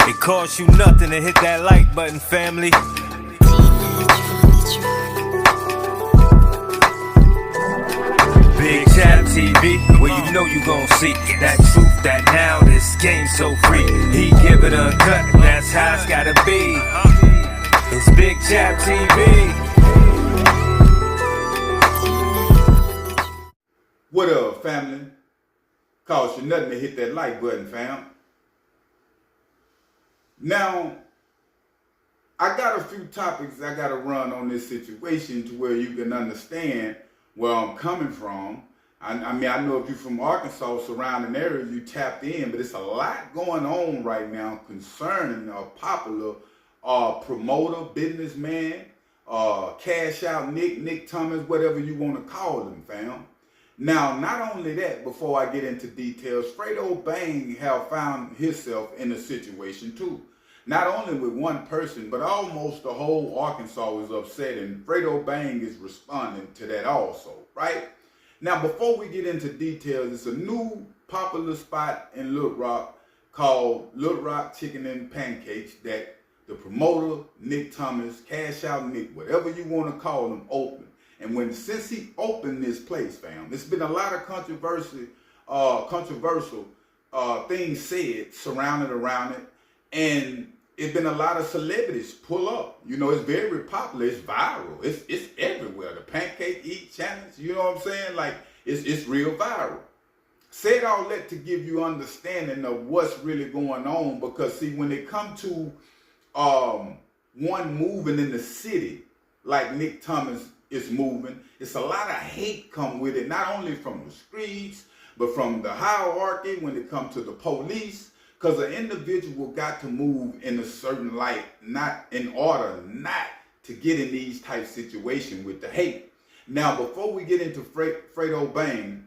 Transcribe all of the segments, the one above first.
It costs you nothing to hit that like button, family. Big Chat TV, where you know you gon' see that truth, that now this game so free. He give it uncut, and that's how it's gotta be. It's Big Chat TV. What up, family? Cost you nothing to hit that like button, fam. Now, I got a few topics I got to run on this situation to where you can understand where I'm coming from. I mean, I know if you're from Arkansas, surrounding areas, you tapped in, but it's a lot going on right now concerning a popular promoter, businessman, cash out Nick Thomas, whatever you want to call him, fam. Now, not only that, before I get into details, Fredo Bang have found himself in a situation too. Not only with one person, but almost the whole Arkansas is upset, and Fredo Bang is responding to that also, right? Now, before we get into details, it's a new popular spot in Little Rock called Little Rock Chicken and Pancakes that the promoter, Nick Thomas, Cash Out Nick, whatever you want to call him, opened. And since he opened this place, fam, there's been a lot of controversial things said surrounded around it, and it's been a lot of celebrities pull up. You know, it's very popular. It's viral. It's everywhere. The Pancake Eat Challenge. You know what I'm saying? Like it's real viral. Said all that to give you understanding of what's really going on, because see, when it comes to one moving in the city like Nick Thomas is moving, it's a lot of hate come with it, not only from the streets, but from the hierarchy when it comes to the police, because an individual got to move in a certain light, not in order not to get in these type situations with the hate. Now, before we get into Fredo Bang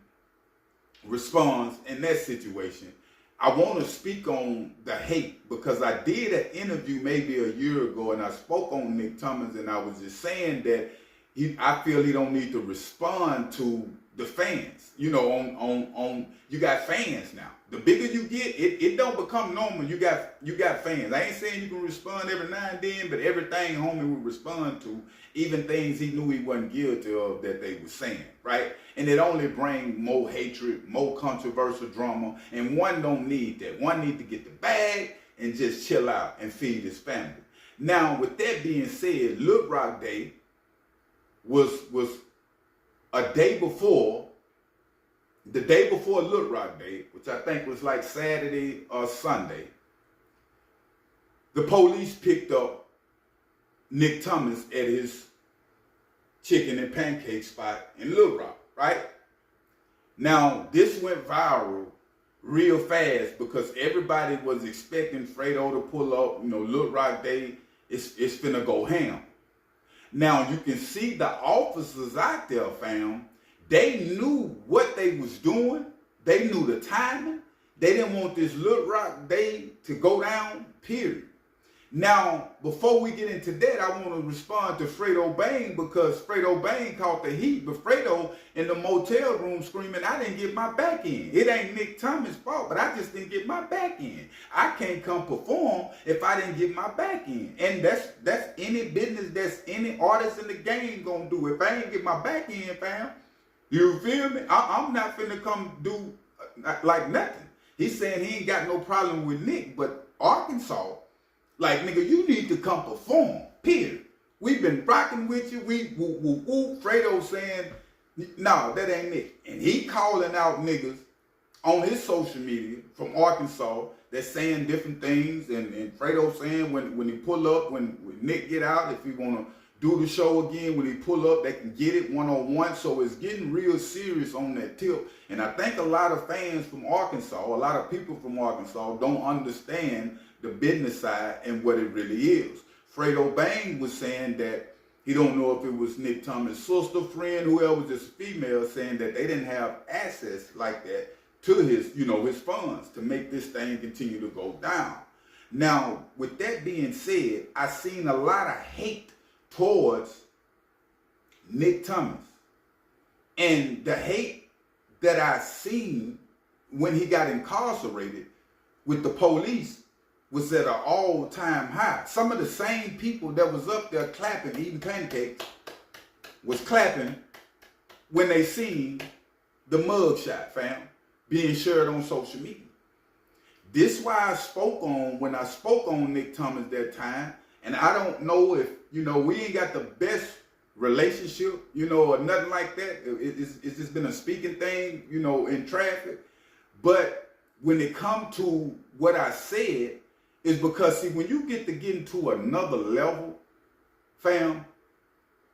response in that situation, I want to speak on the hate, because I did an interview maybe a year ago, and I spoke on Nick Thomas, and I was just saying that I feel he don't need to respond to the fans. You know, on you got fans now. The bigger you get, it don't become normal. You got fans. I ain't saying you can respond every now and then, but everything homie would respond to, even things he knew he wasn't guilty of that they were saying, right? And it only brings more hatred, more controversial drama, and one don't need that. One need to get the bag and just chill out and feed his family. Now, with that being said, Little Rock Day was a day before, the day before Little Rock Day, which I think was like Saturday or Sunday. The police picked up Nick Thomas at his chicken and pancake spot in Little Rock, right? Now, this went viral real fast because everybody was expecting Fredo to pull up. You know, Little Rock Day, it's finna go ham. Now, you can see the officers out there, fam, they knew what they was doing. They knew the timing. They didn't want this Little Rock Day to go down, period. Now, before we get into that, I want to respond to Fredo Bang, because Fredo Bang caught the heat, but Fredo in the motel room screaming, I didn't get my back in. It ain't Nick Thomas' fault, but I just didn't get my back in. I can't come perform if I didn't get my back in. And that's any business, that's any artist in the game gonna do. If I ain't get my back in, fam, you feel me? I'm not finna come do like nothing. He's saying he ain't got no problem with Nick, but Arkansas, like, nigga, you need to come perform, period. We've been rocking with you. Fredo saying, no, that ain't Nick. And he calling out niggas on his social media from Arkansas that's saying different things. And Fredo saying when he pull up, when Nick get out, if he want to do the show again, when he pull up, they can get it one-on-one. So it's getting real serious on that tip. And I think a lot of fans from Arkansas, a lot of people from Arkansas don't understand the business side and what it really is. Fredo Bang was saying that he don't know if it was Nick Thomas' sister, friend, whoever, just female, saying that they didn't have access like that to his, his funds to make this thing continue to go down. Now, with that being said, I seen a lot of hate towards Nick Thomas. And the hate that I seen when he got incarcerated with the police was at an all-time high. Some of the same people that was up there clapping, eating pancakes, was clapping when they seen the mugshot, fam, being shared on social media. This why I spoke on, when I spoke on Nick Thomas that time, and I don't know if, we ain't got the best relationship, or nothing like that. It's just been a speaking thing, in traffic. But when it come to what I said, is because, see, when you get into another level, fam,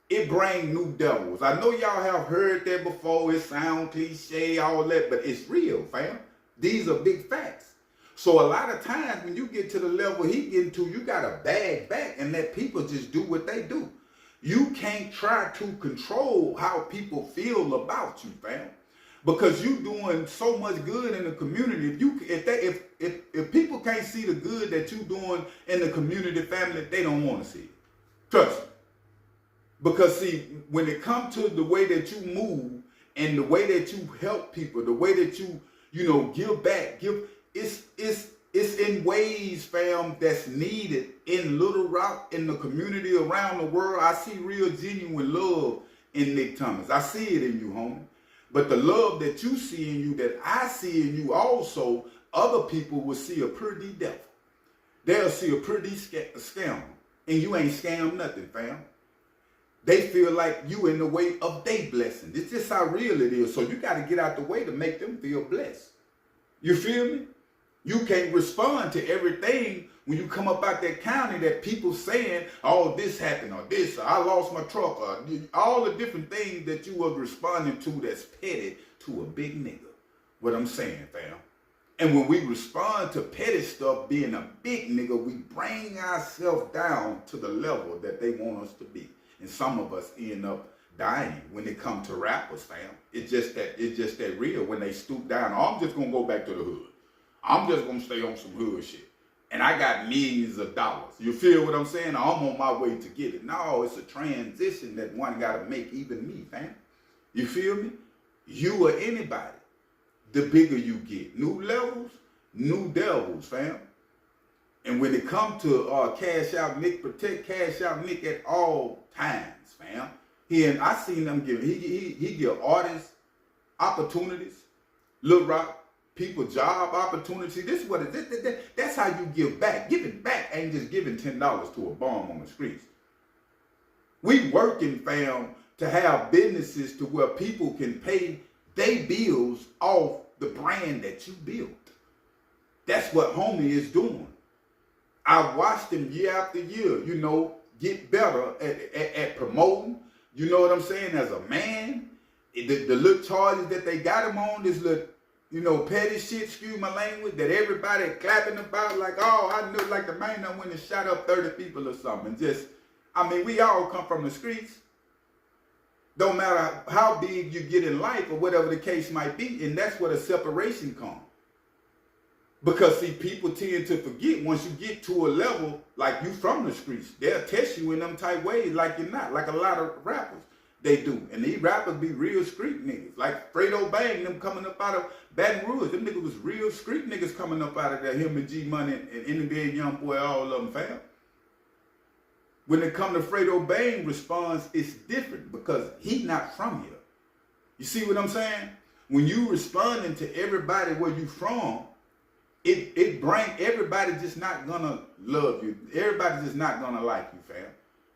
it bring new devils. I know y'all have heard that before. It sound cliche, all that, but it's real, fam. These are big facts. So a lot of times when you get to the level he getting to, you got to bag back and let people just do what they do. You can't try to control how people feel about you, fam. Because you doing so much good in the community. If people can't see the good that you doing in the community, family, they don't want to see it. Trust me. Because see, when it comes to the way that you move and the way that you help people, the way that you give back, it's in ways, fam, that's needed in Little Rock, in the community around the world. I see real genuine love in Nick Thomas. I see it in you, homie. But the love that you see in you, that I see in you also, other people will see a pretty devil. They'll see a pretty scam. And you ain't scammed nothing, fam. They feel like you in the way of their blessing. It's just how real it is. So you got to get out the way to make them feel blessed. You feel me? You can't respond to everything when you come up out that county that people saying, oh, this happened, or this, or I lost my truck, or all the different things that you was responding to that's petty to a big nigga. What I'm saying, fam. And when we respond to petty stuff being a big nigga, we bring ourselves down to the level that they want us to be. And some of us end up dying when it comes to rappers, fam. It's just that real. When they stoop down, oh, I'm just gonna go back to the hood. I'm just gonna stay on some hood shit. And I got millions of dollars. You feel what I'm saying? I'm on my way to get it. No, it's a transition that one gotta make, even me, fam. You feel me? You or anybody, the bigger you get. New levels, new devils, fam. And when it comes to cash out Nick, protect cash out Nick at all times, fam. I seen them give, he give artists opportunities, Lil Rock, people job opportunity. This is what it is. That's how you give back. Giving back ain't just giving $10 to a bum on the streets. We working, fam, to have businesses to where people can pay their bills off the brand that you built. That's what homie is doing. I watched him year after year, get better at promoting. You know what I'm saying? As a man, the little charges that they got him on, this little, petty shit, excuse my language, that everybody clapping about like, oh, I knew, like the man that went and shot up 30 people or something. We all come from the streets. Don't matter how big you get in life or whatever the case might be, and that's where the separation comes. Because, see, people tend to forget once you get to a level like you from the streets, they'll test you in them type ways like you're not, like a lot of rappers, they do. And these rappers be real street niggas. Like Fredo Bang, them coming up out of Baton Rouge, them niggas was real street niggas coming up out of there, him and G Money and NBA Young Boy, all of them, fam. When it come to Fredo Bang response, it's different because he not from here. You see what I'm saying? When you responding to everybody where you from, it bring everybody just not gonna love you. Everybody just not gonna like you, fam.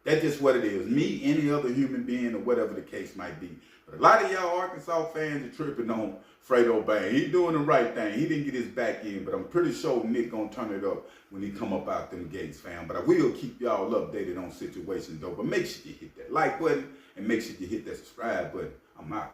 That's just what it is. Me, any other human being, or whatever the case might be. But a lot of y'all Arkansas fans are tripping on Fredo Bang. He doing the right thing. He didn't get his back in, but I'm pretty sure Nick gonna turn it up when he come up out them gates, fam. But I will keep y'all updated on situations though. But make sure you hit that like button and make sure you hit that subscribe button. I'm out.